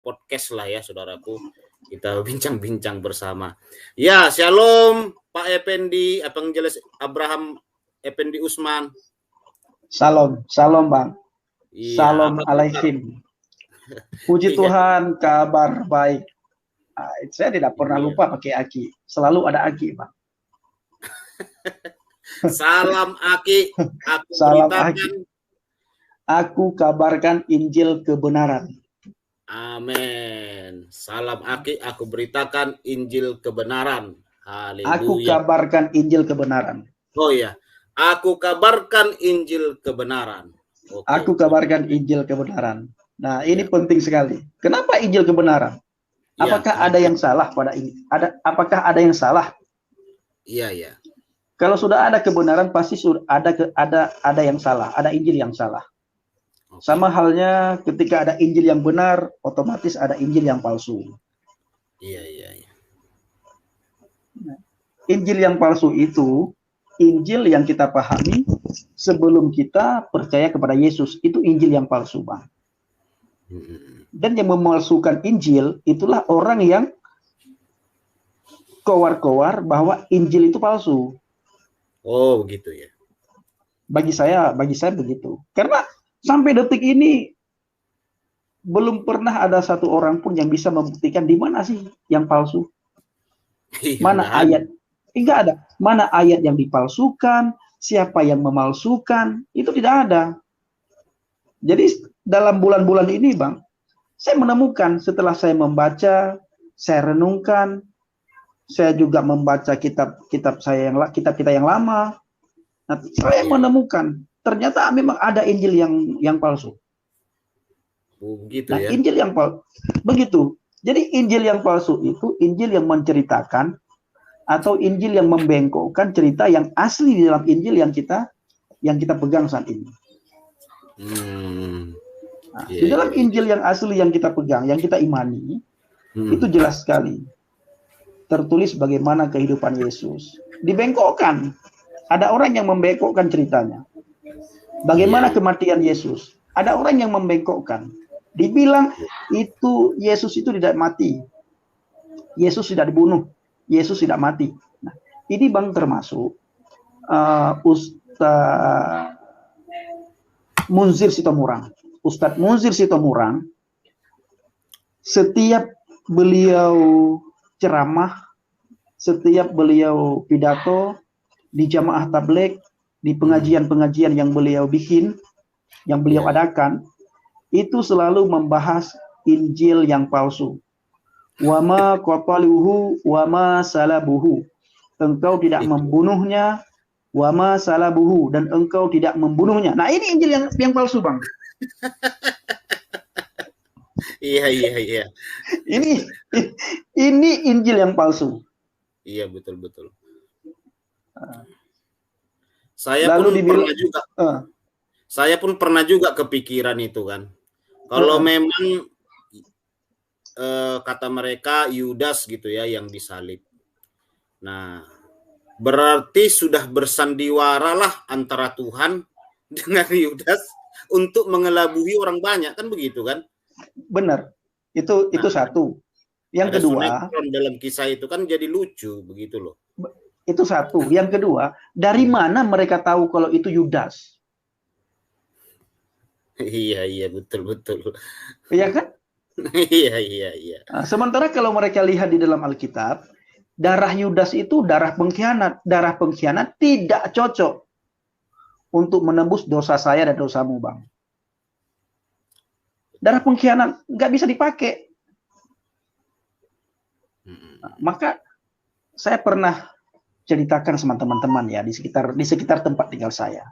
podcast lah ya, saudaraku. Kita bincang-bincang bersama. Ya, shalom Pak Effendi, Evangelis Abraham Effendi Usman. Shalom, shalom Bang. Iya, Shalom alaikum. Puji Tuhan, kabar baik. Saya tidak pernah lupa pakai Aki. Selalu ada Aki, Bang. Salam Aki. Salam Aki. Aku kabarkan Injil kebenaran. Amin. Salam Aki, aku beritakan Injil kebenaran. Haleluya. Aku kabarkan Injil kebenaran. Oh ya, aku kabarkan Injil kebenaran. Okay. Aku kabarkan Injil kebenaran. Nah, ini penting sekali. Kenapa Injil kebenaran? Apakah ada yang salah pada ini? Apakah ada yang salah? Iya, iya. Kalau sudah ada kebenaran, pasti sudah ada yang salah, ada Injil yang salah. Sama halnya ketika ada Injil yang benar, otomatis ada Injil yang palsu. Iya, iya, iya. Injil yang palsu itu Injil yang kita pahami sebelum kita percaya kepada Yesus. Itu Injil yang palsu, Bang. Dan yang memalsukan Injil itulah orang yang kowar-kowar bahwa Injil itu palsu. Oh, begitu ya. Bagi saya begitu. Karena sampai detik ini belum pernah ada satu orang pun yang bisa membuktikan di mana sih yang palsu. Mana ayat? Enggak ada. Mana ayat yang dipalsukan? Siapa yang memalsukan? Itu tidak ada. Jadi dalam bulan-bulan ini, Bang, saya menemukan setelah saya membaca, saya renungkan, saya juga membaca kitab kita yang lama. Nah, saya menemukan ternyata memang ada Injil yang palsu. Begitu nah, ya. Injil yang palsu. Begitu. Jadi Injil yang palsu itu Injil yang menceritakan atau Injil yang membengkokkan cerita yang asli di dalam Injil yang kita pegang saat ini. Nah, di dalam Injil yang asli yang kita pegang, yang kita imani, itu jelas sekali tertulis bagaimana kehidupan Yesus. Dibengkokkan. Ada orang yang membengkokkan ceritanya. Bagaimana kematian Yesus? Ada orang yang membengkokkan. Dibilang itu Yesus itu tidak mati. Yesus tidak dibunuh. Yesus tidak mati. Nah, ini Bang termasuk Ustadz Munzir Sitomorang. Ustadz Munzir Sitomorang, setiap beliau ceramah, setiap beliau pidato di jamaah tabligh, di pengajian-pengajian yang beliau bikin, yang beliau adakan, itu selalu membahas Injil yang palsu. Wama qataluhu wama salabuhu. Engkau tidak membunuhnya, wama salabuhu, dan engkau tidak membunuhnya. Nah, ini Injil yang palsu, Bang. Iya. Ini Injil yang palsu. Iya, betul. Saya pun pernah juga kepikiran itu kan. Kalau memang kata mereka Yudas gitu ya yang disalib. Nah, berarti sudah bersandiwara lah antara Tuhan dengan Yudas untuk mengelabui orang banyak, kan begitu kan? Benar. Itu satu. Yang kedua, dalam kisah itu kan jadi lucu begitu loh. Itu satu. Yang kedua, dari mana mereka tahu kalau itu Yudas? Iya, betul. Iya kan? Iya. Nah, sementara kalau mereka lihat di dalam Alkitab, darah Yudas itu darah pengkhianat. Darah pengkhianat tidak cocok untuk menembus dosa saya dan dosamu, Bang. Darah pengkhianat nggak bisa dipakai. Nah, maka saya pernah ceritakan sama teman-teman ya di sekitar tempat tinggal saya.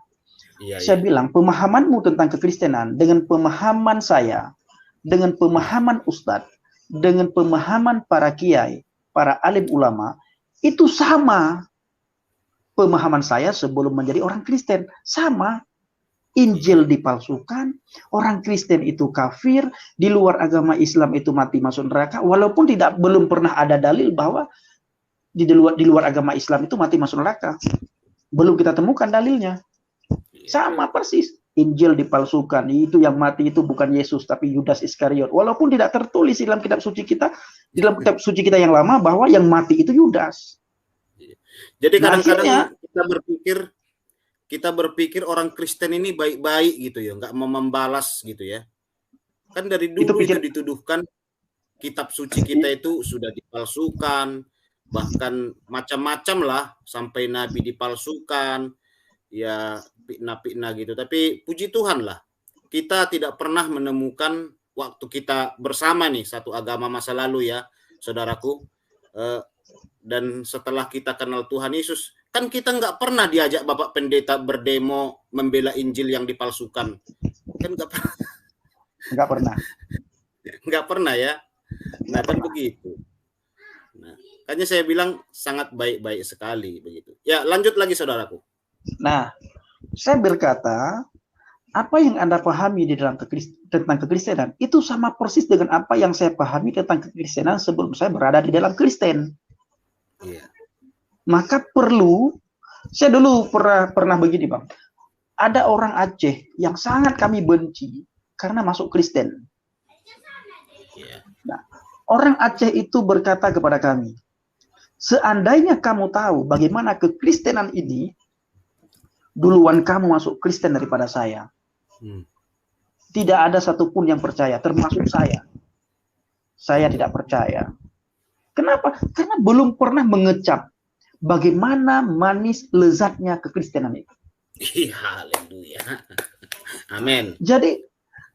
Saya bilang pemahamanmu tentang kekristenan dengan pemahaman saya, dengan pemahaman Ustadz, dengan pemahaman para kiai, para alim ulama, itu sama. Pemahaman saya sebelum menjadi orang Kristen sama. Injil dipalsukan, orang Kristen itu kafir, di luar agama Islam itu mati masuk neraka, walaupun belum pernah ada dalil bahwa di luar agama Islam itu mati masuk neraka. Belum kita temukan dalilnya. Sama persis. Injil dipalsukan, itu yang mati itu bukan Yesus tapi Yudas Iskariot. Walaupun tidak tertulis di dalam kitab suci kita, di dalam kitab suci kita yang lama bahwa yang mati itu Yudas. Jadi kadang-kadang kita berpikir orang Kristen ini baik-baik gitu ya, nggak mau membalas gitu ya. Kan dari dulu itu dituduhkan kitab suci kita itu sudah dipalsukan, bahkan macam-macam lah, sampai nabi dipalsukan, ya fitnah-fitnah gitu. Tapi puji Tuhan lah, kita tidak pernah menemukan waktu kita bersama nih satu agama masa lalu ya, saudaraku. Dan setelah kita kenal Tuhan Yesus, kan kita nggak pernah diajak Bapak Pendeta berdemo membela Injil yang dipalsukan. Kan nggak pernah. Nggak pernah. Nggak pernah ya. Nah kan begitu. Nah, makanya saya bilang sangat baik-baik sekali begitu. Ya lanjut lagi saudaraku. Nah, saya berkata apa yang Anda pahami di dalam tentang kekristenan itu sama persis dengan apa yang saya pahami tentang kekristenan sebelum saya berada di dalam Kristen. Iya. Maka perlu, saya dulu pernah begini Bang, ada orang Aceh yang sangat kami benci karena masuk Kristen. Nah, orang Aceh itu berkata kepada kami, seandainya kamu tahu bagaimana kekristenan ini, duluan kamu masuk Kristen daripada saya. Tidak ada satupun yang percaya, termasuk saya. Saya tidak percaya. Kenapa? Karena belum pernah mengecap bagaimana manis lezatnya kekristenan itu. Haleluya. Amin. Jadi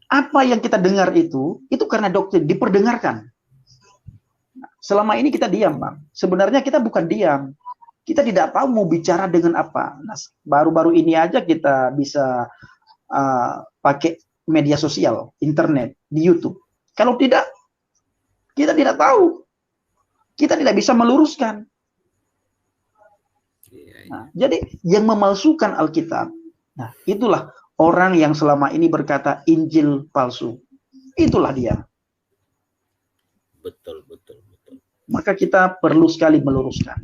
apa yang kita dengar itu karena doktrin diperdengarkan. Selama ini kita diam, Bang. Sebenarnya kita bukan diam. Kita tidak tahu mau bicara dengan apa. Nah, baru-baru ini aja kita bisa pakai media sosial, internet, di YouTube. Kalau tidak, kita tidak tahu. Kita tidak bisa meluruskan. Nah, jadi yang memalsukan Alkitab, nah itulah orang yang selama ini berkata Injil palsu. Itulah dia. Betul. Maka kita perlu sekali meluruskan.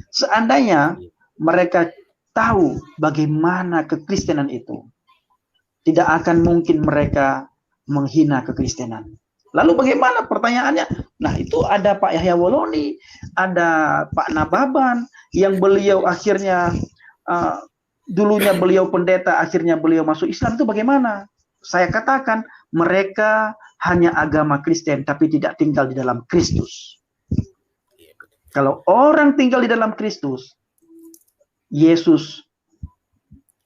Seandainya mereka tahu bagaimana kekristenan itu, tidak akan mungkin mereka menghina kekristenan. Lalu bagaimana pertanyaannya? Nah itu ada Pak Yahya Woloni, ada Pak Nababan, yang beliau akhirnya dulunya beliau pendeta, akhirnya beliau masuk Islam, itu bagaimana? Saya katakan mereka hanya agama Kristen tapi tidak tinggal di dalam Kristus. Kalau orang tinggal di dalam Kristus, Yesus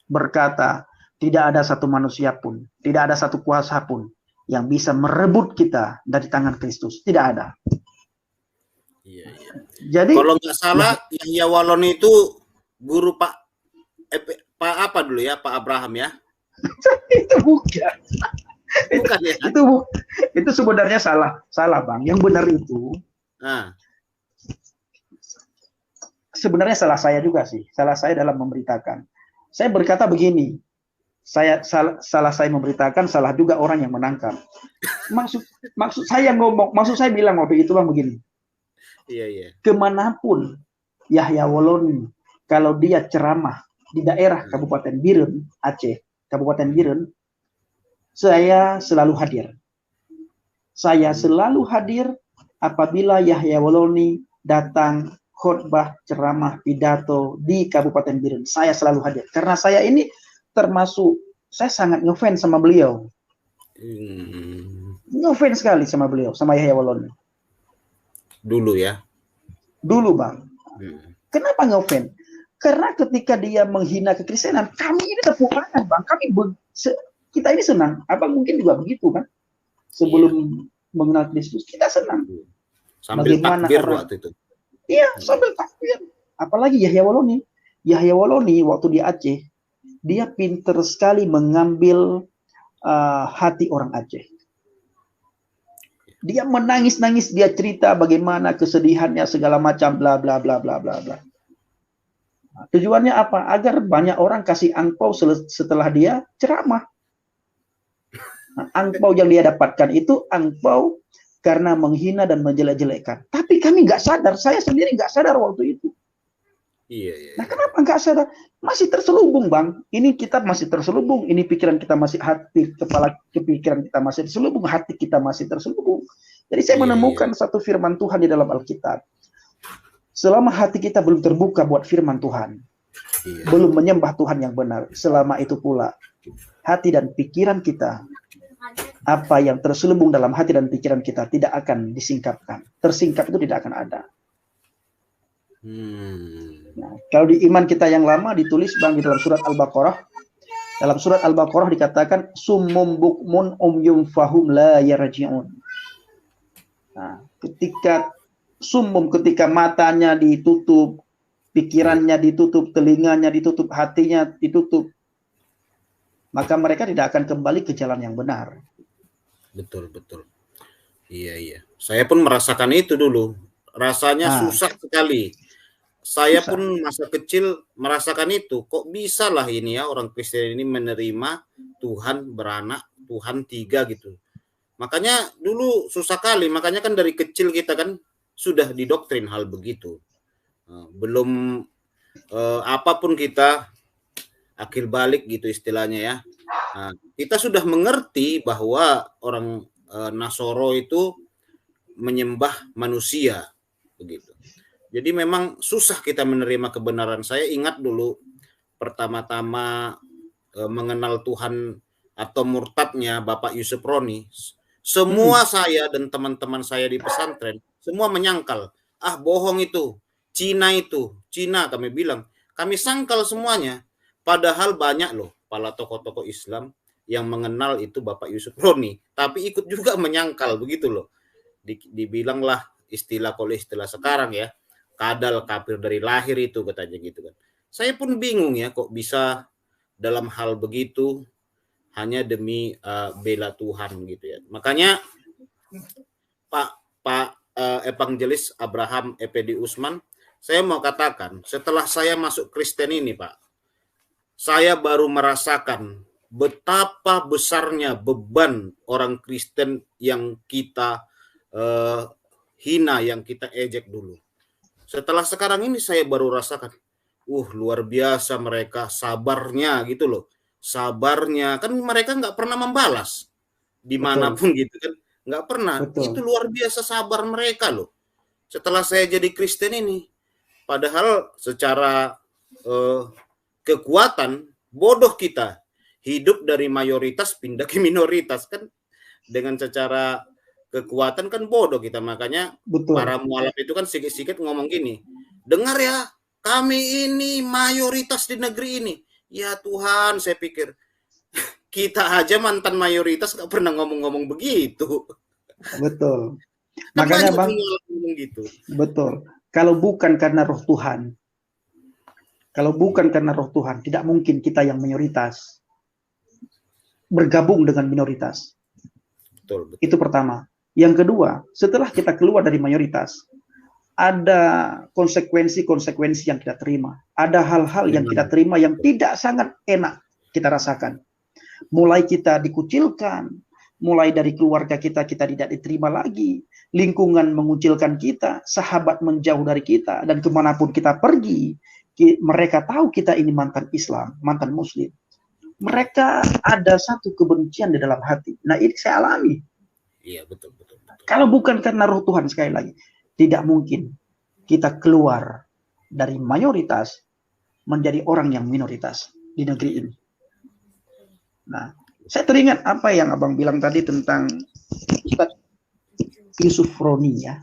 berkata, tidak ada satu manusia pun, tidak ada satu kuasa pun yang bisa merebut kita dari tangan Kristus. Tidak ada. Iya. Jadi kalau nggak salah, Yahya Woloni itu guru Pak apa dulu ya, Pak Abraham ya? Itu bukan. Bukan ya? Itu sebenarnya salah Bang. Yang benar itu. Sebenarnya salah saya juga sih. Salah saya dalam memberitakan. Saya berkata begini. Salah saya memberitakan, salah juga orang yang menangkap. Maksud saya ngomong, maksud saya bilang waktu itu Bang begini. Iya. Kemanapun Yahya Woloni, kalau dia ceramah di daerah Kabupaten Biren, Aceh, Kabupaten Biren, saya selalu hadir. Saya selalu hadir apabila Yahya Woloni datang khotbah, ceramah, pidato di Kabupaten Biren. Saya selalu hadir. Karena saya ini termasuk, saya sangat ngefans sama beliau. Ngefans sekali sama beliau, sama Yahya Woloni. Dulu ya? Dulu Bang. Kenapa ngefans? Karena ketika dia menghina kekristenan, kami ini tepuk tangan Bang. Kita ini senang. Abang mungkin juga begitu kan? Sebelum mengenal Kristus, kita senang. Sambil takbir waktu itu. Iya, sambil takbir. Apalagi Yahya Woloni. Yahya Woloni waktu di Aceh, dia pinter sekali mengambil hati orang Aceh. Dia menangis-nangis, dia cerita bagaimana kesedihannya segala macam bla bla bla bla bla bla. Nah, tujuannya apa? Agar banyak orang kasih angpau setelah dia ceramah. Nah, angpau yang dia dapatkan itu angpau karena menghina dan menjelek-jelekkan. Tapi kami nggak sadar, saya sendiri nggak sadar waktu itu. Iya, iya. Nah, kenapa nggak sadar? Masih terselubung, Bang. Ini kita masih terselubung. Ini pikiran kita masih kepikiran kita masih terselubung, hati kita masih terselubung. Jadi saya menemukan satu firman Tuhan di dalam Alkitab. Selama hati kita belum terbuka buat firman Tuhan, belum menyembah Tuhan yang benar, selama itu pula hati dan pikiran kita, apa yang terselubung dalam hati dan pikiran kita tidak akan disingkapkan. Tersingkap itu tidak akan ada. Nah, kalau di iman kita yang lama ditulis, Bang, di dalam surat Al-Baqarah. Dalam surat Al-Baqarah dikatakan summum bukmun umyum fahum la yarji'un. Nah, ketika summum, ketika matanya ditutup, pikirannya ditutup, telinganya ditutup, hatinya ditutup, maka mereka tidak akan kembali ke jalan yang benar. Betul, betul. Iya, iya. Saya pun merasakan itu dulu. Rasanya susah sekali. Saya pun masa kecil merasakan itu. Kok bisa lah ini ya orang Kristen ini menerima Tuhan beranak, Tuhan 3 gitu. Makanya dulu susah kali. Makanya kan dari kecil kita kan sudah didoktrin hal begitu. Belum apapun kita akil balik gitu istilahnya ya. Kita sudah mengerti bahwa orang Nasoro itu menyembah manusia begitu. Jadi memang susah kita menerima kebenaran. Saya ingat dulu pertama-tama mengenal Tuhan atau murtadnya Bapak Yusuf Roni. Semua saya dan teman-teman saya di pesantren semua menyangkal, bohong itu, Cina kami bilang. Kami sangkal semuanya. Padahal banyak loh para tokoh-tokoh Islam yang mengenal itu Bapak Yusuf Roni, tapi ikut juga menyangkal begitu loh. Dibilanglah istilah sekarang ya, kadal kafir dari lahir itu katanya gitu kan. Saya pun bingung ya kok bisa dalam hal begitu hanya demi bela Tuhan gitu ya. Makanya Pak Evangelis Abraham EPD Usman, saya mau katakan setelah saya masuk Kristen ini Pak, saya baru merasakan betapa besarnya beban orang Kristen yang kita hina, yang kita ejek dulu. Setelah sekarang ini saya baru rasakan, luar biasa mereka sabarnya gitu loh. Sabarnya, kan mereka nggak pernah membalas dimanapun gitu kan. Nggak pernah. Betul. Itu luar biasa sabar mereka loh. Setelah saya jadi Kristen ini, padahal secara kekuatan bodoh kita hidup dari mayoritas pindah ke minoritas kan, dengan secara kekuatan kan bodoh kita. Makanya betul. Para mualaf itu kan sedikit-sedikit ngomong gini, dengar ya, kami ini mayoritas di negeri ini. Ya Tuhan, saya pikir kita aja mantan mayoritas gak pernah ngomong-ngomong begitu. Betul. Makanya Bang, gitu. Betul. Kalau bukan karena roh Tuhan, tidak mungkin kita yang mayoritas bergabung dengan minoritas. Betul. Itu pertama. Yang kedua, setelah kita keluar dari mayoritas, ada konsekuensi yang kita terima. Ada hal-hal yang kita terima yang tidak sangat enak kita rasakan. Mulai kita dikucilkan, mulai dari keluarga kita tidak diterima lagi, lingkungan mengucilkan kita, sahabat menjauh dari kita, dan kemanapun kita pergi, mereka tahu kita ini mantan Islam, mantan Muslim. Mereka ada satu kebencian di dalam hati. Nah, ini saya alami. Iya, betul. Kalau bukan karena roh Tuhan, sekali lagi, tidak mungkin kita keluar dari mayoritas menjadi orang yang minoritas di negeri ini. Nah, saya teringat apa yang Abang bilang tadi tentang Ustaz Yusuf Roni ya.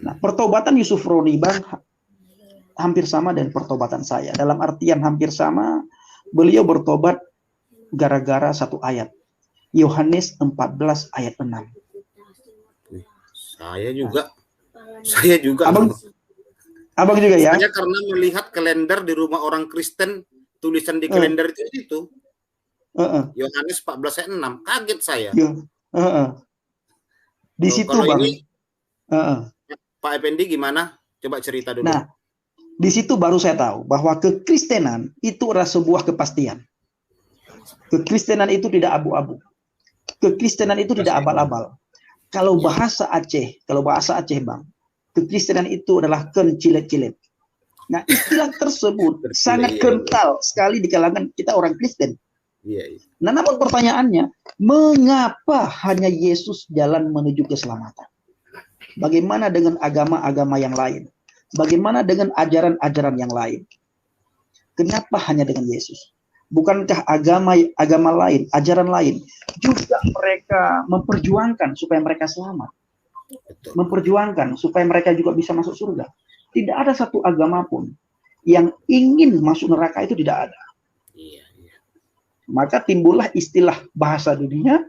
Nah, pertobatan Yusuf Roni, Bang, hampir sama dengan pertobatan saya. Dalam artian hampir sama, beliau bertobat gara-gara satu ayat. Yohanes 14 ayat 6. Saya juga. Abang juga ya? Saya karena melihat kalender di rumah orang Kristen, tulisan di kalender itu. Yohanes 14 ayat 6. Kaget saya. Di situ Bang. Ini, Pak Effendi gimana? Coba cerita dulu. Nah, di situ baru saya tahu bahwa kekristenan itu adalah sebuah kepastian. Kekristenan itu tidak abu-abu. Kekristenan itu tidak abal-abal. Kalau bahasa Aceh Bang, kekristenan itu adalah kencilet-cilet. Nah, istilah tersebut sangat kental sekali di kalangan kita orang Kristen. Nah, namun pertanyaannya, mengapa hanya Yesus jalan menuju keselamatan? Bagaimana dengan agama-agama yang lain? Bagaimana dengan ajaran-ajaran yang lain? Kenapa hanya dengan Yesus? Bukankah agama lain, ajaran lain juga mereka memperjuangkan supaya mereka selamat? Memperjuangkan supaya mereka juga bisa masuk surga. Tidak ada satu agama pun yang ingin masuk neraka, itu tidak ada. Maka timbullah istilah bahasa dunia,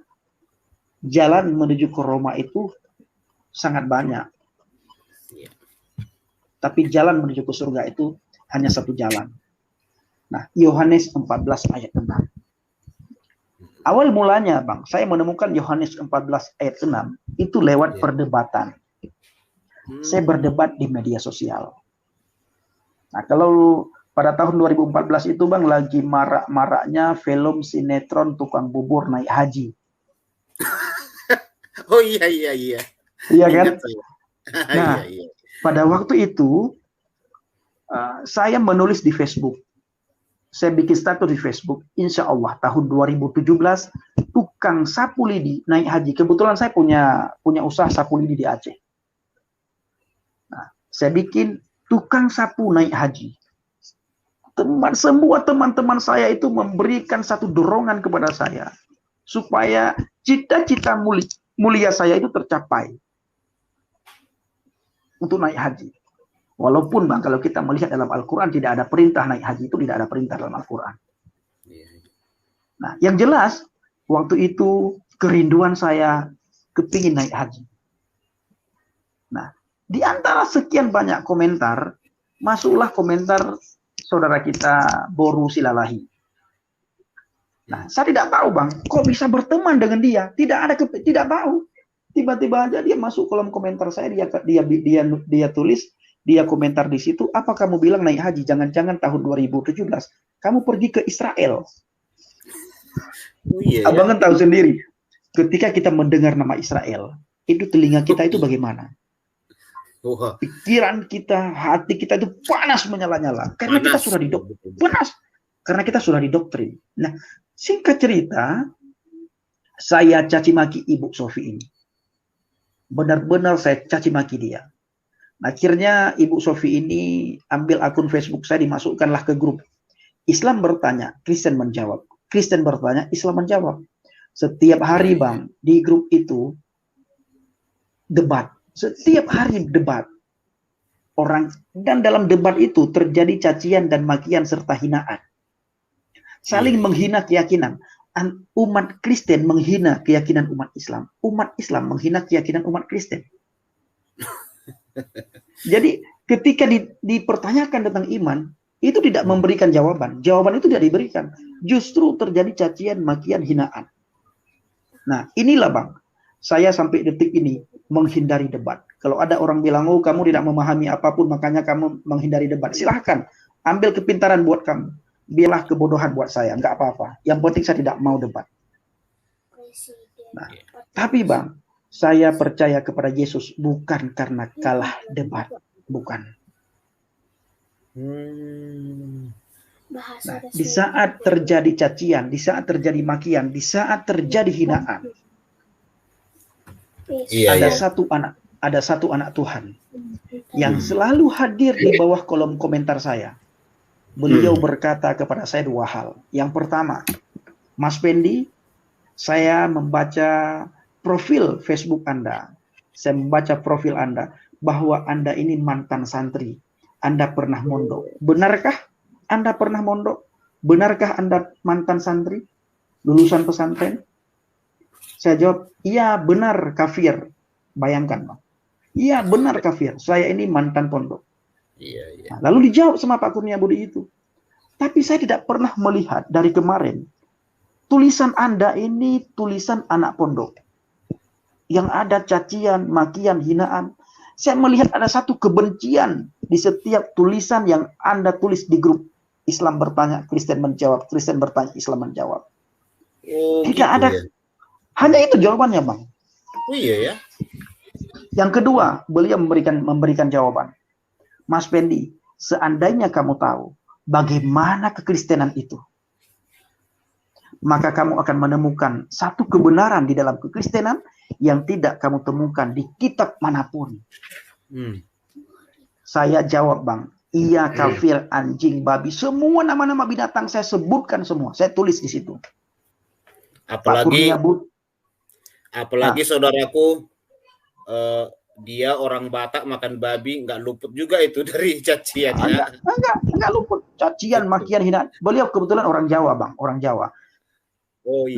jalan menuju ke Roma itu sangat banyak. Tapi jalan menuju ke surga itu hanya satu jalan. Nah, Yohanes 14 ayat 6. Awal mulanya, Bang, saya menemukan Yohanes 14 ayat 6 itu lewat perdebatan. Saya berdebat di media sosial. Nah, kalau pada tahun 2014 itu, Bang, lagi marak-maraknya film sinetron tukang bubur naik haji. Oh iya. Iya kan? Nah, pada waktu itu saya menulis di Facebook. Saya bikin status di Facebook. Insya Allah tahun 2017 tukang sapu lidi naik haji. Kebetulan saya punya usaha sapu lidi di Aceh. Nah, saya bikin tukang sapu naik haji. Semua teman-teman saya itu memberikan satu dorongan kepada saya supaya cita-cita mulia saya itu tercapai untuk naik haji. Walaupun, Bang, kalau kita melihat dalam Al-Quran tidak ada perintah naik haji, itu tidak ada perintah dalam Al-Quran. Nah, yang jelas waktu itu kerinduan saya kepingin naik haji. Nah, di antara sekian banyak komentar, masuklah komentar saudara kita Boru Silalahi. Nah, saya tidak tahu, Bang, kok bisa berteman dengan dia? Tidak tahu. Tiba-tiba aja dia masuk kolom komentar saya, dia tulis, dia komentar di situ, apa kamu bilang naik haji? Jangan-jangan tahun 2017 kamu pergi ke Israel. Abang kan tahu sendiri, ketika kita mendengar nama Israel, itu telinga kita itu bagaimana? Pikiran kita, hati kita itu panas menyala-nyala karena kita sudah didoktrin. Nah, singkat cerita, saya caci maki Ibu Sofi ini. Benar-benar saya caci maki dia. Akhirnya Ibu Sofi ini ambil akun Facebook saya, dimasukkanlah ke grup. Islam bertanya, Kristen menjawab. Kristen bertanya, Islam menjawab. Setiap hari, Bang, di grup itu debat. Setiap hari debat. Dan dalam debat itu terjadi cacian dan makian serta hinaan. Saling menghina keyakinan. Umat Kristen menghina keyakinan umat Islam. Umat Islam menghina keyakinan umat Kristen. Jadi ketika dipertanyakan tentang iman, itu tidak memberikan jawaban. Jawaban itu tidak diberikan. Justru terjadi cacian, makian, hinaan. Nah, inilah, Bang, saya sampai detik ini menghindari debat. Kalau ada orang bilang, oh kamu tidak memahami apapun, makanya kamu menghindari debat. Silahkan, ambil kepintaran buat kamu. Biarlah kebodohan buat saya, nggak apa-apa. Yang penting saya tidak mau debat. Nah, tapi, Bang, saya percaya kepada Yesus bukan karena kalah debat. Bukan. Nah, di saat terjadi cacian, di saat terjadi makian, di saat terjadi hinaan, ada satu anak Tuhan yang selalu hadir di bawah kolom komentar saya. Beliau berkata kepada saya dua hal. Yang pertama, Mas Pendi, saya membaca profil Facebook Anda. Saya membaca profil Anda bahwa Anda ini mantan santri. Anda pernah mondok. Benarkah Anda pernah mondok? Benarkah Anda mantan santri? Lulusan pesantren? Saya jawab, iya benar kafir. Bayangkan, Bang. Iya benar kafir. Saya ini mantan pondok. Nah, lalu dijawab sama Pak Kurnia Budi itu. Tapi saya tidak pernah melihat dari kemarin tulisan Anda ini tulisan anak pondok. Yang ada cacian, makian, hinaan. Saya melihat ada satu kebencian di setiap tulisan yang Anda tulis di grup. Islam bertanya, Kristen menjawab. Kristen bertanya, Islam menjawab. Tidak gitu ada. Ya? Hanya itu jawabannya, Bang. Oh iya ya. Yang kedua, beliau memberikan jawaban. Mas Pendi, seandainya kamu tahu bagaimana kekristenan itu, maka kamu akan menemukan satu kebenaran di dalam kekristenan yang tidak kamu temukan di kitab manapun. Saya jawab, Bang, iya, kafir, anjing, babi, semua nama-nama binatang saya sebutkan semua. Saya tulis di situ. Apalagi saudaraku, dia orang Batak makan babi, nggak luput juga itu dari cacian. Enggak luput. Cacian, makian, hinaan. Beliau kebetulan orang Jawa, Bang, orang Jawa. Oh, iya.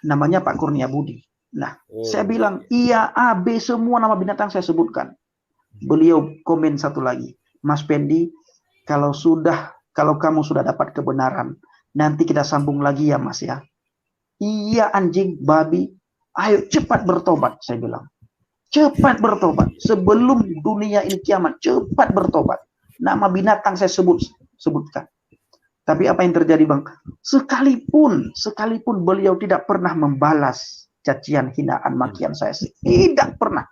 Namanya Pak Kurnia Budi. Nah, saya bilang, iya, A, B, semua nama binatang saya sebutkan. Beliau komen satu lagi, Mas Pendi, kalau kamu sudah dapat kebenaran, nanti kita sambung lagi ya, Mas ya. Iya, anjing, babi, ayo cepat bertobat, saya bilang. Cepat bertobat. Sebelum dunia ini kiamat, cepat bertobat. Nama binatang saya sebutkan. Tapi apa yang terjadi, Bang? Sekalipun beliau tidak pernah membalas cacian, hinaan, makian saya. Tidak pernah.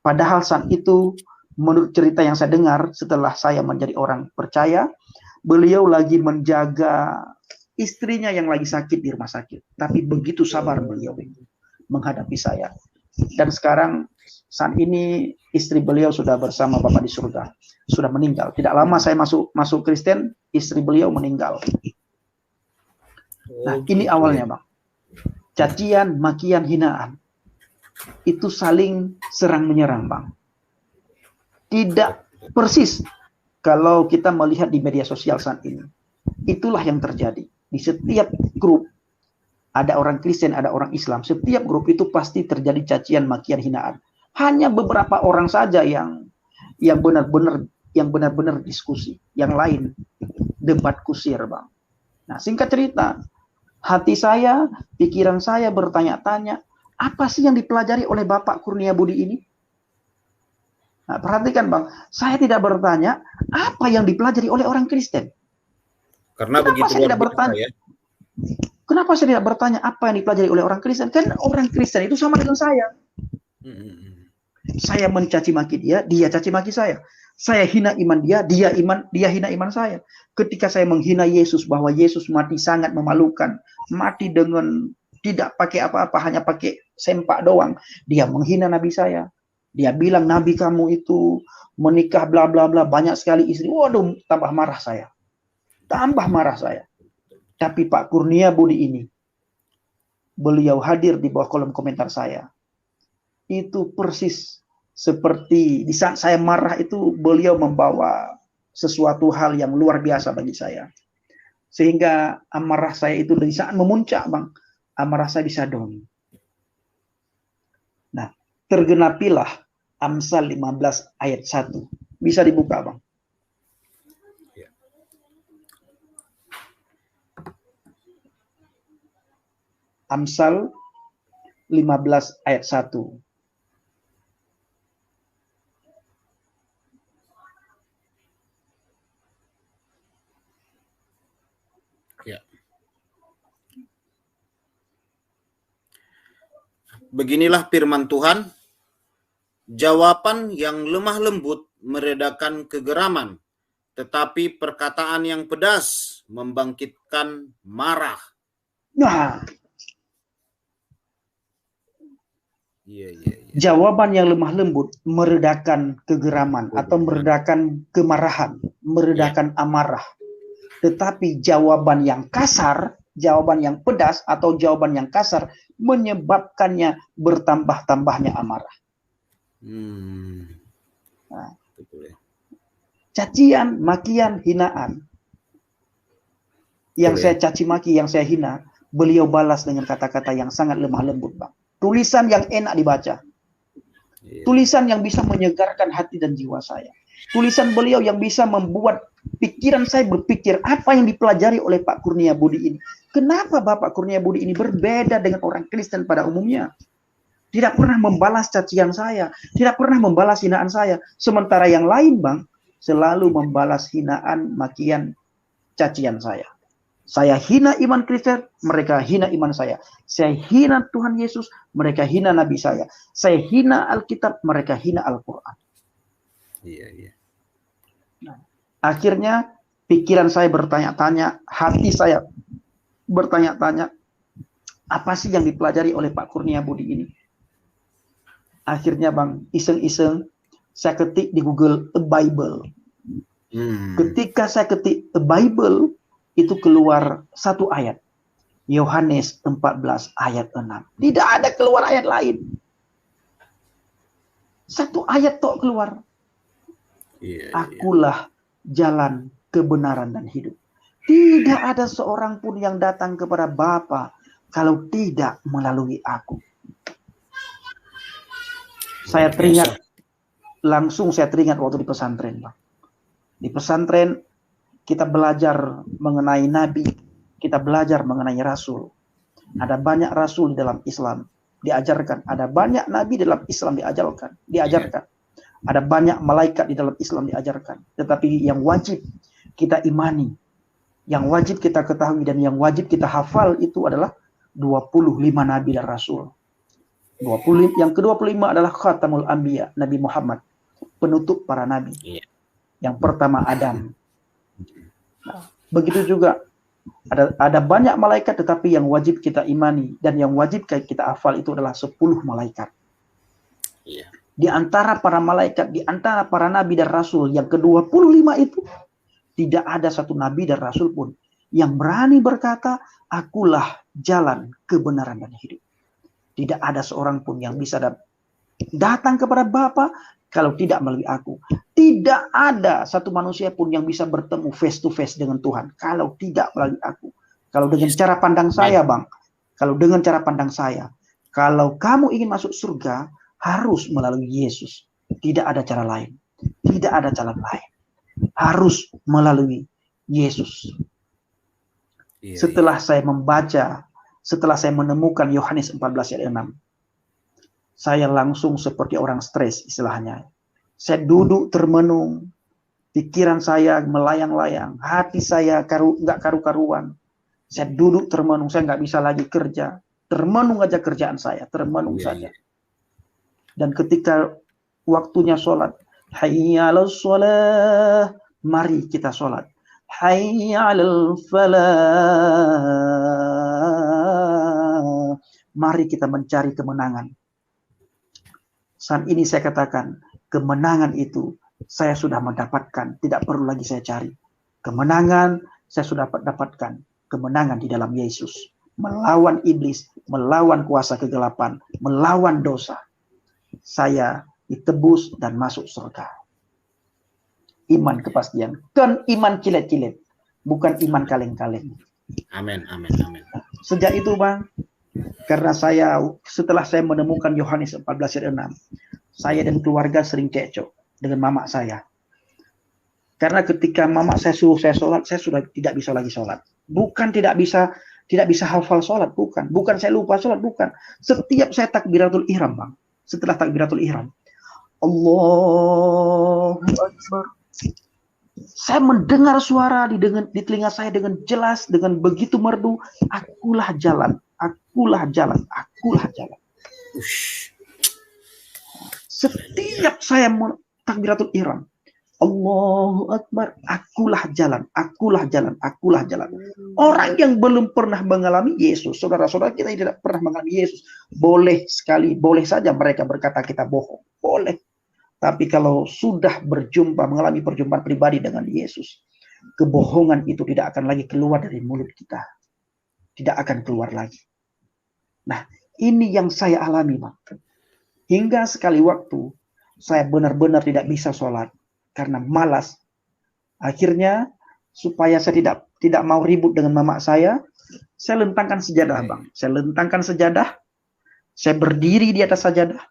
Padahal saat itu, menurut cerita yang saya dengar setelah saya menjadi orang percaya, beliau lagi menjaga istrinya yang lagi sakit di rumah sakit. Tapi begitu sabar beliau menghadapi saya. Dan sekarang saat ini istri beliau sudah bersama Bapak di surga, sudah meninggal. Tidak lama saya masuk Kristen, istri beliau meninggal. Nah, ini awalnya, Bang. Cacian, makian, hinaan itu saling serang menyerang, Bang. Tidak persis kalau kita melihat di media sosial saat ini. Itulah yang terjadi. Di setiap grup ada orang Kristen, ada orang Islam. Setiap grup itu pasti terjadi cacian, makian, hinaan. Hanya beberapa orang saja yang benar-benar diskusi. Yang lain debat kusir, Bang. Nah, singkat cerita, hati saya, pikiran saya bertanya-tanya, apa sih yang dipelajari oleh Bapak Kurnia Budi ini? Nah, perhatikan, Bang, saya tidak bertanya apa yang dipelajari oleh orang Kristen. Karena kenapa saya tidak bertanya? Ya? Kenapa saya tidak bertanya apa yang dipelajari oleh orang Kristen? Kan orang Kristen itu sama dengan saya. Saya mencaci maki dia, dia caci maki saya. Saya hina iman dia, dia hina iman saya. Ketika saya menghina Yesus, bahwa Yesus mati sangat memalukan, mati dengan tidak pakai apa-apa, hanya pakai sempak doang, dia menghina nabi saya. Dia bilang nabi kamu itu menikah bla bla bla, banyak sekali istri. Waduh, tambah marah saya. Tambah marah saya. Tapi Pak Kurnia Budi ini, beliau hadir di bawah kolom komentar saya. Itu persis seperti di saat saya marah itu, beliau membawa sesuatu hal yang luar biasa bagi saya. Sehingga amarah saya itu dari saat memuncak, Bang, amarah saya bisa down. Nah, tergenapilah Amsal 15 ayat 1. Bisa dibuka, Bang. Amsal 15 ayat 1. Ya. Beginilah firman Tuhan. Jawaban yang lemah lembut meredakan kegeraman, tetapi perkataan yang pedas membangkitkan marah. Nah, iya. Jawaban yang lemah lembut meredakan kegeraman atau meredakan kemarahan, meredakan amarah. Tetapi jawaban yang kasar, jawaban yang pedas atau jawaban yang kasar menyebabkannya bertambah-tambahnya amarah. Nah, cacian, makian, hinaan. Yang saya caci maki, yang saya hina, beliau balas dengan kata-kata yang sangat lemah lembut, Bang. Tulisan yang enak dibaca. Tulisan yang bisa menyegarkan hati dan jiwa saya. Tulisan beliau yang bisa membuat pikiran saya berpikir apa yang dipelajari oleh Pak Kurnia Budi ini. Kenapa Bapak Kurnia Budi ini berbeda dengan orang Kristen pada umumnya? Tidak pernah membalas cacian saya, tidak pernah membalas hinaan saya. Sementara yang lain, Bang, selalu membalas hinaan, makian, cacian saya. Saya hina iman Kristen, mereka hina iman saya. Saya hina Tuhan Yesus, mereka hina Nabi saya. Saya hina Alkitab, mereka hina Al-Quran. Iya. Nah, Akhirnya pikiran saya bertanya-tanya, hati saya bertanya-tanya, apa sih yang dipelajari oleh Pak Kurnia Budi ini? Akhirnya Bang, iseng-iseng, saya ketik di Google a Bible. Ketika saya ketik a Bible, itu keluar satu ayat. Yohanes 14 ayat 6. Tidak ada keluar ayat lain. Satu ayat tok keluar. Akulah jalan, kebenaran, dan hidup. Tidak ada seorang pun yang datang kepada Bapa kalau tidak melalui aku. Saya teringat, langsung saya teringat waktu di pesantren, Bang. Di pesantren kita belajar mengenai nabi, kita belajar mengenai rasul. Ada banyak rasul dalam Islam diajarkan, ada banyak nabi dalam Islam diajarkan. Ada banyak malaikat di dalam Islam diajarkan. Tetapi yang wajib kita imani, yang wajib kita ketahui, dan yang wajib kita hafal itu adalah 25 nabi dan rasul. 25, yang ke-25 adalah Khatamul Anbiya, Nabi Muhammad, penutup para nabi. Yang pertama Adam. Nah, begitu juga ada banyak malaikat, tetapi yang wajib kita imani dan yang wajib kita hafal itu adalah 10 malaikat. Di antara para malaikat, di antara para nabi dan rasul yang ke-25 itu, tidak ada satu nabi dan rasul pun yang berani berkata, akulah jalan, kebenaran, dan hidup. Tidak ada seorang pun yang bisa datang kepada Bapa kalau tidak melalui aku. Tidak ada satu manusia pun yang bisa bertemu face to face dengan Tuhan kalau tidak melalui aku. Kalau dengan cara pandang saya, Bang, kalau dengan cara pandang saya, kalau kamu ingin masuk surga, harus melalui Yesus. Tidak ada cara lain. Tidak ada jalan lain. Harus melalui Yesus. Setelah saya membaca, setelah saya menemukan Yohanes 14 ayat 6, saya langsung seperti orang stres istilahnya. Saya duduk termenung, pikiran saya melayang-layang, hati saya nggak karu-karuan. Saya duduk termenung, saya nggak bisa lagi kerja. Termenung aja kerjaan saya, termenung saja. Dan ketika waktunya sholat, hayya 'alas sholah, mari kita sholat. Hayya 'alal falah, mari kita mencari kemenangan. Saat ini saya katakan, kemenangan itu saya sudah mendapatkan, tidak perlu lagi saya cari. Kemenangan saya sudah dapatkan, kemenangan di dalam Yesus. Melawan iblis, melawan kuasa kegelapan, melawan dosa. Saya ditebus dan masuk surga. Iman kepastian, kan iman cilet-cilet, bukan iman kaleng-kaleng. Amin, amin, amin. Sejak itu, Bang, karena setelah saya menemukan Yohanes 14 ayat 6, saya dan keluarga sering cekcok dengan mama saya. Karena ketika mama saya suruh saya sholat, saya sudah tidak bisa lagi sholat. Bukan tidak bisa hafal sholat, bukan saya lupa sholat, bukan. Setiap saya takbiratul ihram, Bang, setelah takbiratul ihram, Allahu Akbar, saya mendengar suara di telinga saya dengan jelas, dengan begitu merdu, akulah jalan, akulah jalan, akulah jalan. Setiap saya takbiratul ihram, Allahu Akbar, akulah jalan, akulah jalan, akulah jalan. Orang yang belum pernah mengalami Yesus, saudara-saudara kita yang tidak pernah mengalami Yesus, boleh saja mereka berkata kita bohong, boleh. Tapi kalau sudah mengalami perjumpaan pribadi dengan Yesus, kebohongan itu tidak akan lagi keluar dari mulut kita. Tidak akan keluar lagi. Nah, ini yang saya alami, Bang. Hingga sekali waktu, saya benar-benar tidak bisa sholat karena malas. Akhirnya, supaya saya tidak mau ribut dengan mama saya lentangkan sejadah, Bang. Saya lentangkan sejadah, saya berdiri di atas sajadah.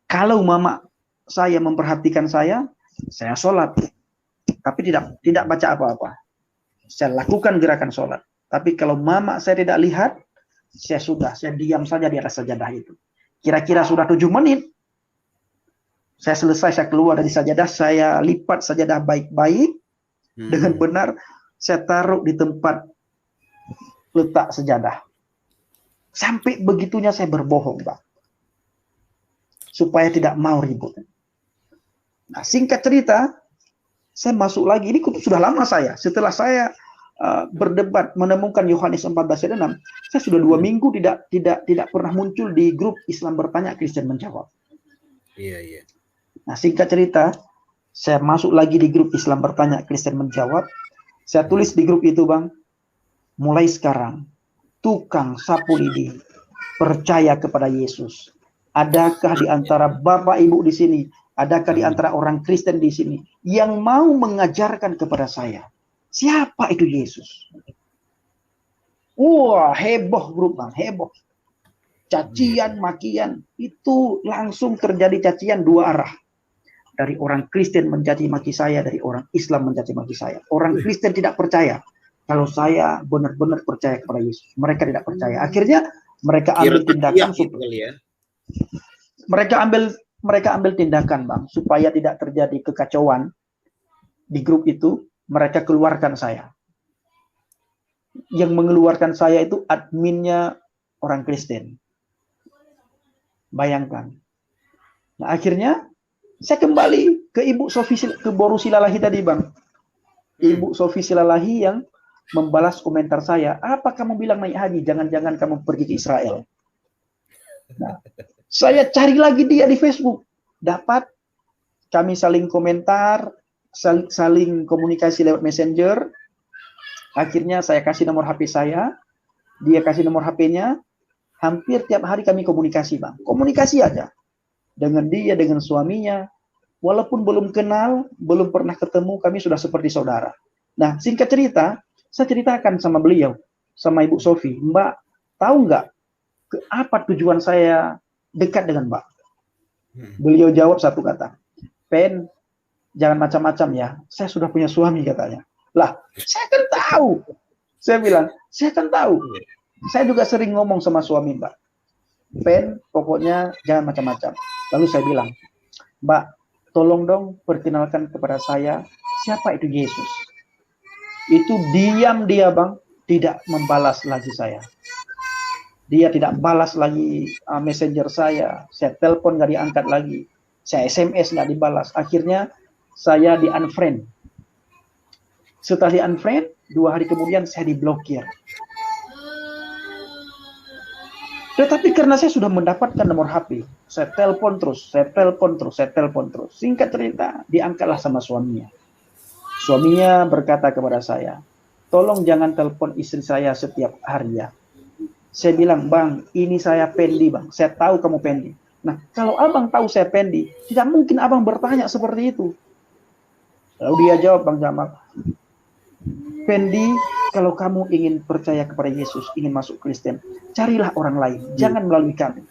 Kalau mama saya memperhatikan saya sholat. Tapi tidak baca apa-apa. Saya lakukan gerakan sholat. Tapi kalau mama saya tidak lihat, saya diam saja di atas sajadah itu. Kira-kira sudah 7 menit. Saya selesai, saya keluar dari sajadah, saya lipat sajadah baik-baik. Dengan benar, saya taruh di tempat letak sajadah. Sampai begitunya saya berbohong, Bang. Supaya tidak mau ribut. Nah, singkat cerita, saya masuk lagi. Ini sudah lama saya. Setelah saya berdebat menemukan Yohanes 14 ayat 6, saya sudah 2 minggu tidak pernah muncul di grup Islam Bertanya Kristen Menjawab. Iya, iya. Nah, singkat cerita, saya masuk lagi di grup Islam Bertanya Kristen Menjawab. Saya tulis di grup itu, Bang, mulai sekarang tukang sapu lidi percaya kepada Yesus. Adakah di antara Bapak Ibu di sini, adakah di antara orang Kristen di sini yang mau mengajarkan kepada saya siapa itu Yesus? Wah, heboh grup, Bang, heboh. Cacian, makian, itu langsung terjadi cacian 2 arah. Dari orang Kristen mencaci maki saya, dari orang Islam mencaci maki saya. Orang Kristen tidak percaya kalau saya benar-benar percaya kepada Yesus. Mereka tidak percaya. Akhirnya mereka ambil tindakan mereka ambil tindakan, Bang, supaya tidak terjadi kekacauan di grup itu. Mereka keluarkan saya. Yang mengeluarkan saya itu adminnya orang Kristen. Bayangkan. Nah, akhirnya saya kembali ke Ibu Sofi, ke Boru Silalahi tadi, Bang. Ibu Sofi Silalahi yang membalas komentar saya, apa kamu bilang naik haji, jangan-jangan kamu pergi ke Israel. Nah, saya cari lagi dia di Facebook, dapat, kami saling komentar, saling komunikasi lewat Messenger. Akhirnya saya kasih nomor HP saya, dia kasih nomor HP-nya, hampir tiap hari kami komunikasi, Bang. Komunikasi aja. Dengan dia, dengan suaminya, walaupun belum kenal, belum pernah ketemu, kami sudah seperti saudara. Nah, singkat cerita, saya ceritakan sama beliau, sama Ibu Sofi, Mbak, tahu nggak apa tujuan saya dekat dengan Mbak? Beliau jawab satu kata, Pen, jangan macam-macam ya, saya sudah punya suami, katanya. Lah, saya kan tahu. Saya bilang, saya kan tahu. Saya juga sering ngomong sama suami, Mbak. Pen, pokoknya jangan macam-macam. Lalu saya bilang, Mbak, tolong dong perkenalkan kepada saya siapa itu Yesus. Itu diam dia, Bang, tidak membalas lagi saya. Dia tidak balas lagi messenger saya telepon nggak diangkat lagi, saya SMS nggak dibalas. Akhirnya saya di unfriend. Setelah di unfriend, 2 hari kemudian saya diblokir. Tetapi karena saya sudah mendapatkan nomor HP, saya telepon terus. Singkat cerita, diangkatlah sama suaminya. Suaminya berkata kepada saya, tolong jangan telepon istri saya setiap hari ya. Saya bilang, Bang, ini saya Pendi, Bang. Saya tahu kamu Pendi. Nah, kalau abang tahu saya Pendi, tidak mungkin abang bertanya seperti itu. Lalu dia jawab, Bang Jamal, Pendi, kalau kamu ingin percaya kepada Yesus, ingin masuk Kristen, carilah orang lain, jangan melalui kami.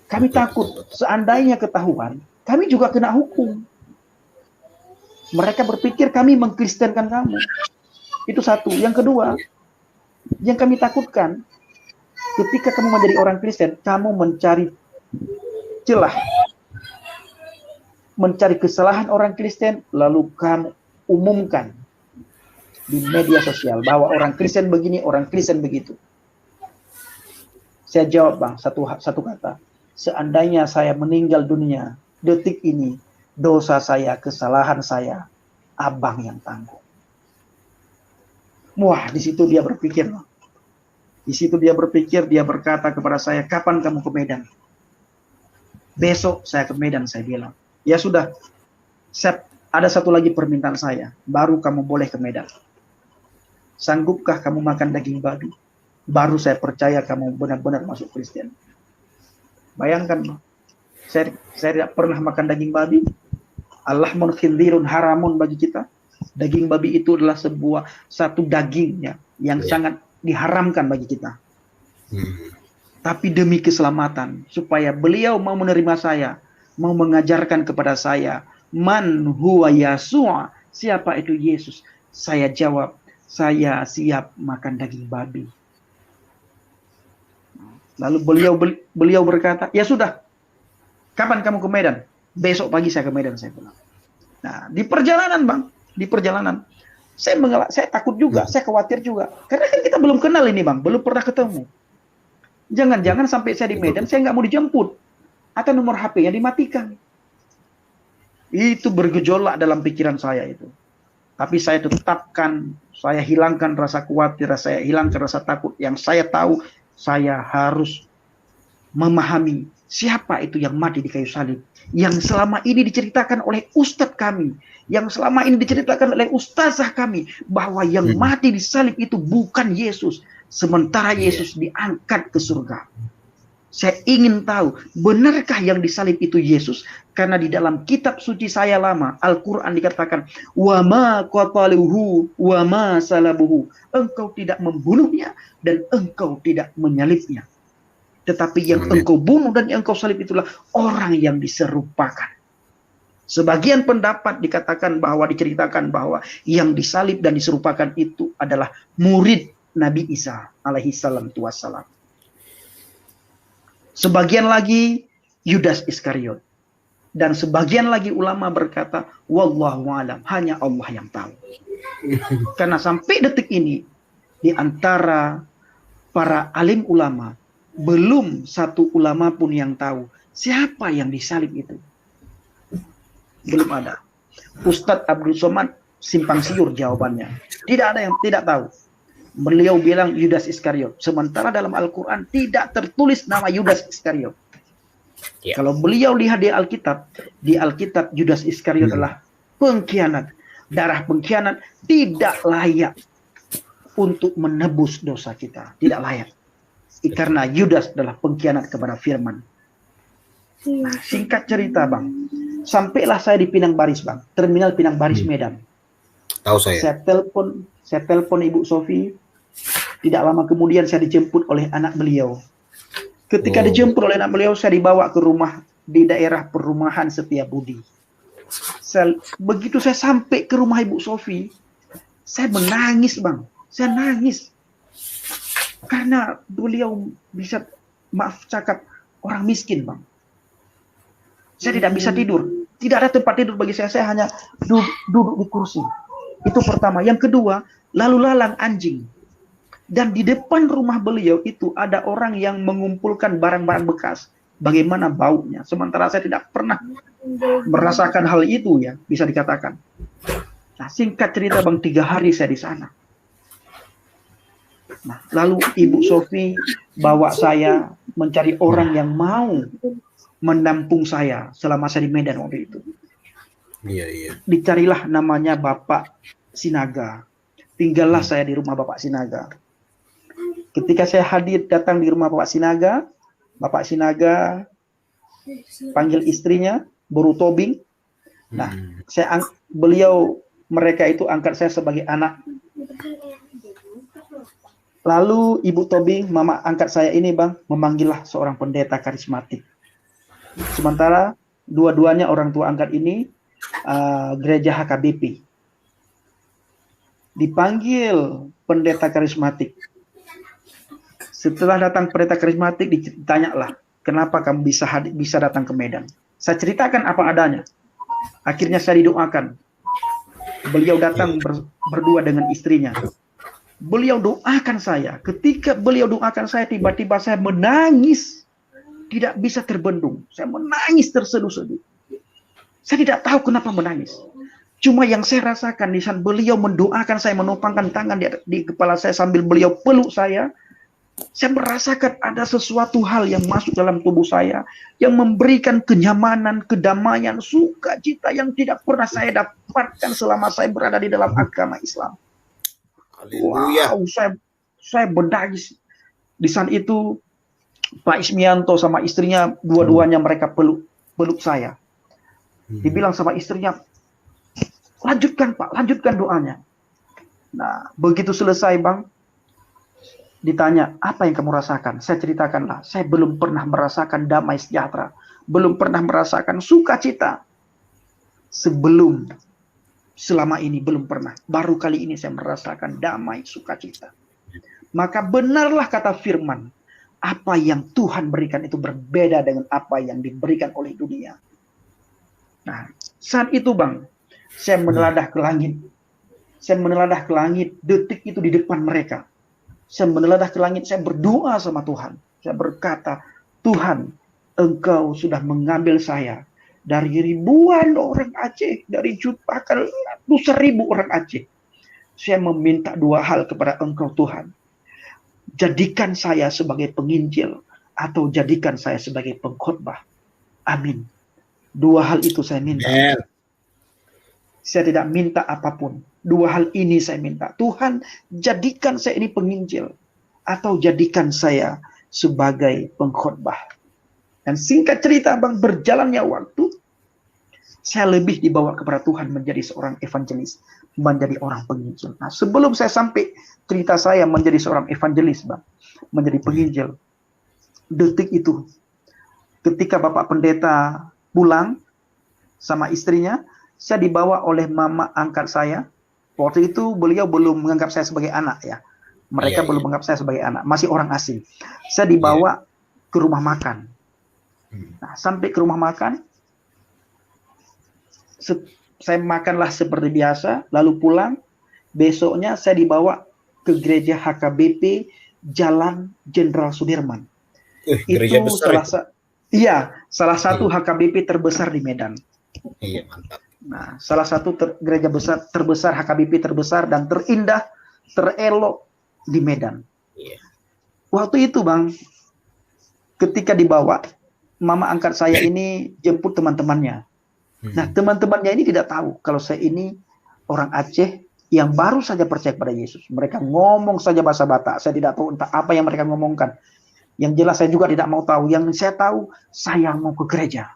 Kami takut, seandainya ketahuan, kami juga kena hukum. Mereka berpikir kami mengkristenkan kamu. Itu satu. Yang kedua, yang kami takutkan, ketika kamu menjadi orang Kristen, kamu mencari celah, mencari kesalahan orang Kristen, lalu kamu umumkan di media sosial bahwa orang Kristen begini, orang Kristen begitu. Saya jawab, Bang, satu kata. Seandainya saya meninggal dunia detik ini, dosa saya, kesalahan saya, abang yang tanggung. Wah, di situ dia berpikir. Di situ dia berpikir, dia berkata kepada saya, kapan kamu ke Medan? Besok saya ke Medan, saya bilang. Ya sudah, ada satu lagi permintaan saya, baru kamu boleh ke Medan. Sanggupkah kamu makan daging babi? Baru saya percaya kamu benar-benar masuk Kristen. Bayangkan, saya tidak pernah makan daging babi. Allahmun khindirun haramun bagi kita. Daging babi itu adalah satu daging ya, yang sangat diharamkan bagi kita. Tapi demi keselamatan, supaya beliau mau menerima saya, mau mengajarkan kepada saya, man huwa Yasua, siapa itu Yesus? Saya jawab, saya siap makan daging babi. Lalu beliau berkata, ya sudah, kapan kamu ke Medan? Besok pagi saya ke Medan, saya bilang. Nah, di perjalanan, Bang, saya takut juga, saya khawatir juga. Karena kan kita belum kenal ini, Bang, belum pernah ketemu. Jangan-jangan sampai saya di Medan, saya nggak mau dijemput. Atau nomor HP yang dimatikan. Itu bergejolak dalam pikiran saya itu. Tapi saya tetapkan, saya hilangkan rasa khawatir, saya hilangkan rasa takut. Yang saya tahu, saya harus memahami siapa itu yang mati di kayu salib. Yang selama ini diceritakan oleh ustadz kami, yang selama ini diceritakan oleh ustazah kami, bahwa yang mati di salib itu bukan Yesus, sementara Yesus diangkat ke surga. Saya ingin tahu, benarkah yang disalib itu Yesus? Karena di dalam kitab suci saya lama, Al-Quran dikatakan, wa ma qataluhu wa ma salabuhu. Engkau tidak membunuhnya dan engkau tidak menyalibnya. Tetapi yang engkau bunuh dan yang engkau salib itulah orang yang diserupakan. Sebagian pendapat dikatakan bahwa, diceritakan bahwa yang disalib dan diserupakan itu adalah murid Nabi Isa alaihi salam wassalam. Sebagian lagi Yudas Iskariot. Dan sebagian lagi ulama berkata, wallahu alam, hanya Allah yang tahu. Karena sampai detik ini, di antara para alim ulama, belum satu ulama pun yang tahu siapa yang disalib itu. Belum ada. Ustadz Abdul Somad simpang siur jawabannya. Tidak ada yang tidak tahu. Beliau bilang Yudas Iskariot. Sementara dalam Al-Quran tidak tertulis nama Yudas Iskariot. Ya. Kalau beliau lihat di Alkitab Yudas Iskariot adalah pengkhianat. Darah pengkhianat tidak layak untuk menebus dosa kita. Tidak layak. Karena Yudas adalah pengkhianat kepada firman. Nah, singkat cerita bang. Sampailah saya di Pinang Baris bang. Terminal Pinang Baris Medan. Tahu saya. Saya telepon Ibu Sofi. Tidak lama kemudian saya dijemput oleh anak beliau. Ketika dijemput oleh anak beliau, saya dibawa ke rumah di daerah perumahan Setiabudi. Begitu saya sampai ke rumah Ibu Sofi, saya menangis bang. Saya nangis. Karena beliau bisa, maaf cakap, orang miskin bang. Saya tidak bisa tidur. Tidak ada tempat tidur bagi saya. Saya hanya duduk di kursi. Itu pertama. Yang kedua, lalu lalang anjing. Dan di depan rumah beliau itu ada orang yang mengumpulkan barang-barang bekas. Bagaimana baunya. Sementara saya tidak pernah merasakan hal itu ya, bisa dikatakan. Nah, singkat cerita bang, 3 hari saya di sana. Nah, lalu Ibu Sofi bawa saya mencari orang yang mau menampung saya selama saya di Medan waktu itu. Iya. Dicarilah namanya Bapak Sinaga. Tinggallah saya di rumah Bapak Sinaga. Ketika saya hadir datang di rumah Bapak Sinaga panggil istrinya, Buru Tobing. Nah, mereka itu angkat saya sebagai anak. Lalu Ibu Tobing, mama angkat saya ini bang, memanggillah seorang pendeta karismatik. Sementara dua-duanya orang tua angkat ini gereja HKBP. Dipanggil pendeta karismatik. Setelah datang pendeta karismatik, ditanyalah, kenapa kamu bisa datang ke Medan? Saya ceritakan apa adanya. Akhirnya saya didoakan. Beliau datang berdua dengan istrinya. Beliau doakan saya. Ketika beliau doakan saya, tiba-tiba saya menangis. Tidak bisa terbendung. Saya menangis terseduh-seduh. Saya tidak tahu kenapa menangis. Cuma yang saya rasakan di saat beliau mendoakan saya, menopangkan tangan di kepala saya sambil beliau peluk saya merasakan ada sesuatu hal yang masuk dalam tubuh saya yang memberikan kenyamanan, kedamaian, sukacita yang tidak pernah saya dapatkan selama saya berada di dalam agama Islam. Haleluya. Wow, saya berdagis. Di saat itu Pak Ismianto sama istrinya, dua-duanya mereka peluk saya. Dibilang sama istrinya, lanjutkan Pak, lanjutkan doanya. Nah, begitu selesai bang, ditanya, apa yang kamu rasakan? Saya ceritakanlah, saya belum pernah merasakan damai sejahtera. Belum pernah merasakan sukacita. Selama ini belum pernah. Baru kali ini saya merasakan damai sukacita. Maka benarlah kata firman, apa yang Tuhan berikan itu berbeda dengan apa yang diberikan oleh dunia. Nah, saat itu bang, saya meneladah ke langit. Saya meneladah ke langit detik itu di depan mereka. Saya meneladah ke langit, saya berdoa sama Tuhan. Saya berkata, Tuhan, Engkau sudah mengambil saya dari ribuan orang Aceh, dari bahkan ratusan ribu orang Aceh. Saya meminta dua hal kepada Engkau Tuhan. Jadikan saya sebagai penginjil atau jadikan saya sebagai pengkhotbah. Amin. Dua hal itu saya minta. Saya tidak minta apapun. Dua hal ini saya minta. Tuhan, jadikan saya ini penginjil atau jadikan saya sebagai pengkhotbah. Dan singkat cerita, Bang, berjalannya waktu, saya lebih dibawa kepada Tuhan menjadi seorang evangelis, menjadi orang penginjil. Nah, sebelum saya sampai cerita saya menjadi seorang evangelis, Bang, menjadi penginjil, detik itu, ketika Bapak Pendeta pulang sama istrinya, saya dibawa oleh mama angkat saya. Waktu itu beliau belum menganggap saya sebagai anak ya. Mereka belum menganggap saya sebagai anak, masih orang asing. Saya dibawa ke rumah makan. Nah, sampai ke rumah makan, saya makanlah seperti biasa, lalu pulang. Besoknya saya dibawa ke gereja HKBP Jalan Jenderal Sudirman. Gereja besar salah satu HKBP terbesar di Medan. Iya, mantap. Nah, salah satu gereja besar terbesar, HKBP terbesar dan terindah, terelok di Medan. Iya. Waktu itu, Bang, ketika dibawa, mama angkat saya ini jemput teman-temannya. Nah, teman-temannya ini tidak tahu kalau saya ini orang Aceh yang baru saja percaya kepada Yesus. Mereka ngomong saja bahasa Batak. Saya tidak tahu entah apa yang mereka ngomongkan. Yang jelas saya juga tidak mau tahu. Yang saya tahu, saya mau ke gereja.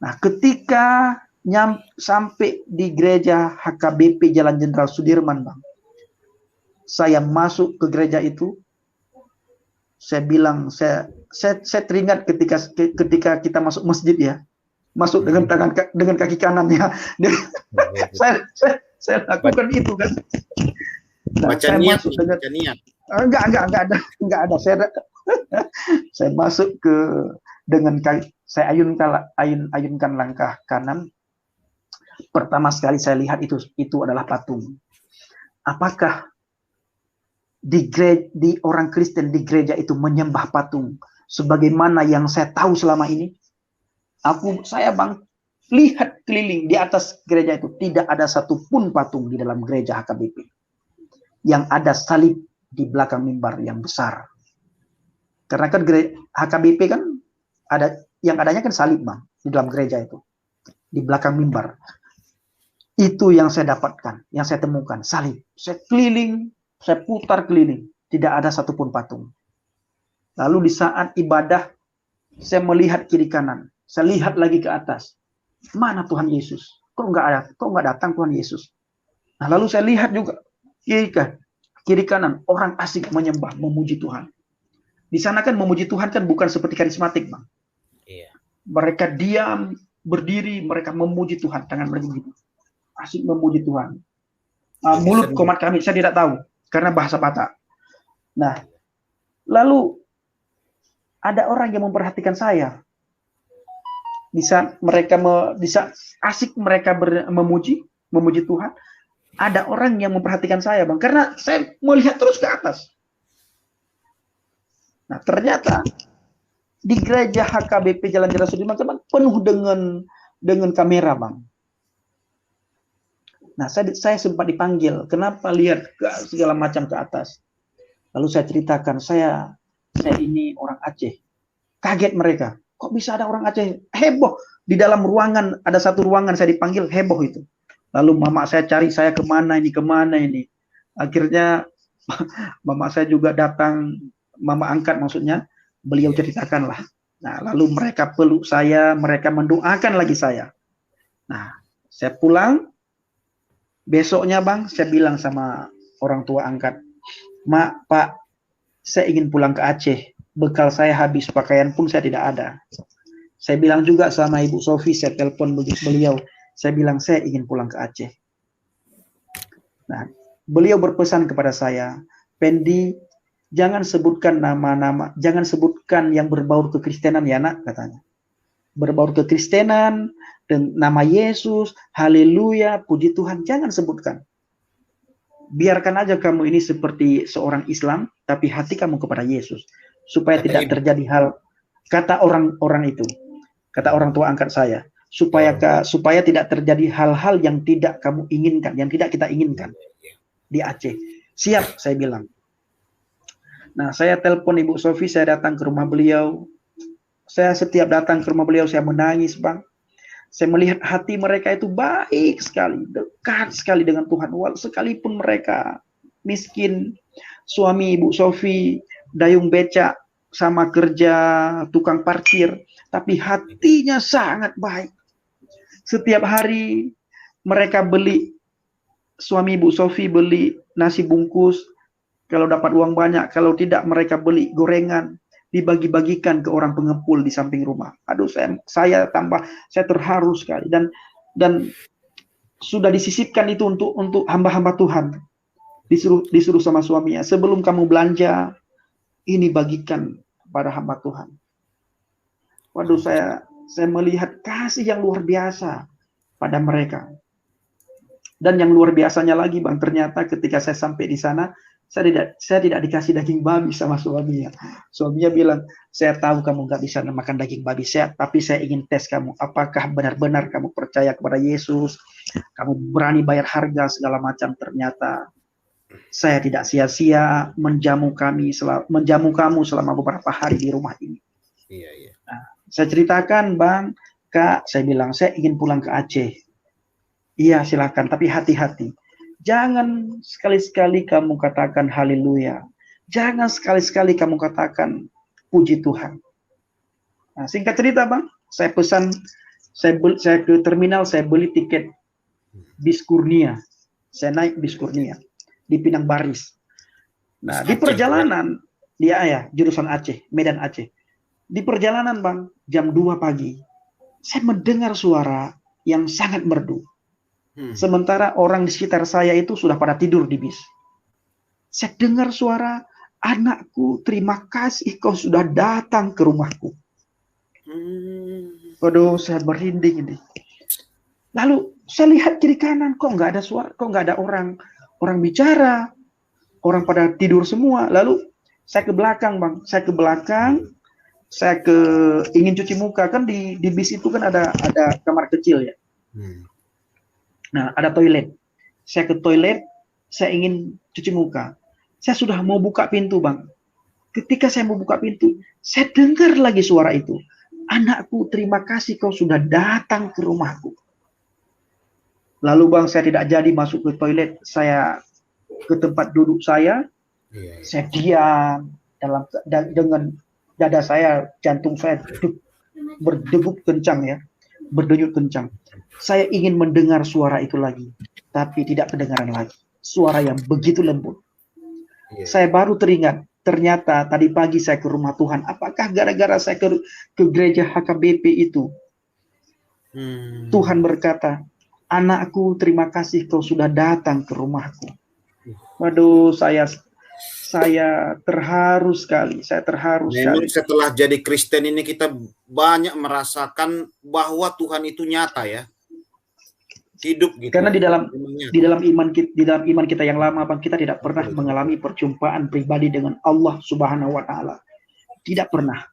Nah, ketika sampai di gereja HKBP Jalan Jenderal Sudirman, Bang, saya masuk ke gereja itu. Saya bilang, saya teringat ketika kita masuk masjid ya. Masuk dengan kaki kanannya. Saya lakukan itu kan. Nah, Baca niat. Enggak ada. Saya masuk dengan kaki, saya ayunkan langkah kanan. Pertama sekali saya lihat itu adalah patung. Apakah di orang Kristen di gereja itu menyembah patung sebagaimana yang saya tahu selama ini? Saya Bang, lihat keliling di atas gereja itu tidak ada satupun patung di dalam gereja HKBP. Yang ada salib di belakang mimbar yang besar. Karena kan HKBP kan yang adanya kan salib, Bang, di dalam gereja itu. Di belakang mimbar. Itu yang saya dapatkan, yang saya temukan, salib. Saya keliling, saya putar keliling, tidak ada satupun patung. Lalu di saat ibadah, saya melihat kiri kanan. Saya lihat lagi ke atas. Mana Tuhan Yesus? Kok nggak datang Tuhan Yesus? Nah, lalu saya lihat juga kiri kanan orang asik menyembah, memuji Tuhan. Di sana kan memuji Tuhan kan bukan seperti karismatik, Bang. Iya. Mereka diam, berdiri, mereka memuji Tuhan, tangan mereka begitu. Asik memuji Tuhan. Mulut komat kami saya tidak tahu karena bahasa Batak. Nah, lalu ada orang yang memperhatikan saya. Di saat asik mereka memuji Tuhan, ada orang yang memperhatikan saya, Bang, karena saya melihat terus ke atas. Nah, ternyata di gereja HKBP Jalan Jenderal Sudirman penuh dengan kamera, Bang. Nah, saya sempat dipanggil, kenapa lihat segala macam ke atas. Lalu saya ceritakan, saya ini orang Aceh. Kaget mereka. Kok bisa ada orang Aceh? Heboh. Di dalam ruangan, ada satu ruangan saya dipanggil, heboh itu. Lalu mama saya cari saya kemana ini. Akhirnya mama saya juga datang, mama angkat maksudnya, beliau ceritakan lah. Nah, lalu mereka peluk saya, mereka mendoakan lagi saya. Nah, saya pulang, besoknya Bang, saya bilang sama orang tua angkat, Mak, Pak, saya ingin pulang ke Aceh. Bekal saya habis, pakaian pun saya tidak ada. Saya bilang juga sama Ibu Sofi, saya telepon beliau. Saya bilang, saya ingin pulang ke Aceh. Nah, beliau berpesan kepada saya, Pendi, jangan sebutkan nama-nama, jangan sebutkan yang berbaur kekristenan ya nak, katanya. Berbaur kekristenan, dan nama Yesus, haleluya, puji Tuhan, jangan sebutkan. Biarkan aja kamu ini seperti seorang Islam, tapi hati kamu kepada Yesus. Supaya tidak terjadi hal, kata orang-orang itu. kata orang tua angkat saya, supaya tidak terjadi hal-hal yang tidak kamu inginkan, yang tidak kita inginkan di Aceh. Siap, saya bilang. Nah, saya telepon Ibu Sofi, saya datang ke rumah beliau. Saya setiap datang ke rumah beliau, saya menangis, Bang. Saya melihat hati mereka itu baik sekali, dekat sekali dengan Tuhan. Sekalipun mereka miskin, suami Ibu Sofi dayung becak sama kerja tukang parkir, tapi hatinya sangat baik. Setiap hari mereka beli, suami Ibu Sofi beli nasi bungkus, kalau dapat uang banyak, kalau tidak mereka beli gorengan, dibagi-bagikan ke orang pengepul di samping rumah. Aduh, saya terharu sekali, dan sudah disisipkan itu untuk hamba-hamba Tuhan. Disuruh sama suaminya, sebelum kamu belanja, ini bagikan pada hamba Tuhan. Waduh, saya melihat kasih yang luar biasa pada mereka. Dan yang luar biasanya lagi, Bang, ternyata ketika saya sampai di sana, saya tidak dikasih daging babi sama suaminya. Suaminya bilang, saya tahu kamu nggak bisa makan daging babi, tapi saya ingin tes kamu. Apakah benar-benar kamu percaya kepada Yesus? Kamu berani bayar harga segala macam. Ternyata saya tidak sia-sia menjamu kamu selama beberapa hari di rumah ini. Iya. Nah, saya ceritakan, Bang, Kak, saya bilang, saya ingin pulang ke Aceh. Iya, silakan, tapi hati-hati. Jangan sekali-sekali kamu katakan haleluya. Jangan sekali-sekali kamu katakan puji Tuhan. Nah, singkat cerita, Bang, saya pesan, saya ke terminal, saya beli tiket bis Kurnia. Saya naik bis Kurnia di Pinang Baris. Nah, di perjalanan, jurusan Aceh, Medan Aceh. Di perjalanan, Bang, jam 2 pagi, saya mendengar suara yang sangat merdu. Sementara orang di sekitar saya itu sudah pada tidur di bis. Saya dengar suara, anakku, terima kasih kau sudah datang ke rumahku. Waduh, saya berhinding ini. Lalu saya lihat kiri kanan, kok nggak ada suara, kok nggak ada orang bicara, orang pada tidur semua. Lalu saya ke belakang, Bang, saya ingin cuci muka, kan di bis itu kan ada kamar kecil ya. Nah, ada toilet. Saya ke toilet, saya ingin cuci muka. Saya sudah mau buka pintu, Bang. Ketika saya mau buka pintu, saya dengar lagi suara itu. Anakku, terima kasih kau sudah datang ke rumahku. Lalu, Bang, saya tidak jadi masuk ke toilet. Saya ke tempat duduk saya. Saya diam dengan dada saya, jantung saya berdegup kencang ya. Berdenyut kencang. Saya ingin mendengar suara itu lagi, tapi tidak kedengaran lagi. Suara yang begitu lembut. Saya baru teringat, ternyata tadi pagi saya ke rumah Tuhan. Apakah gara-gara saya ke gereja HKBP itu? Tuhan berkata, anakku, terima kasih kau sudah datang ke rumahku. Waduh, saya terharu sekali. Memang setelah jadi Kristen ini kita banyak merasakan bahwa Tuhan itu nyata ya. Hidup gitu. Karena di dalam iman kita yang lama, Bang, kita tidak pernah mengalami perjumpaan pribadi dengan Allah Subhanahu wa taala. Tidak pernah.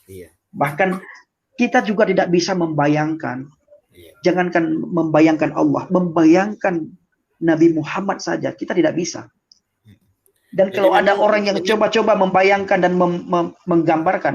Iya. Bahkan kita juga tidak bisa membayangkan. Jangankan membayangkan Allah, membayangkan Nabi Muhammad saja kita tidak bisa. Dan kalau ada orang yang coba-coba membayangkan dan menggambarkan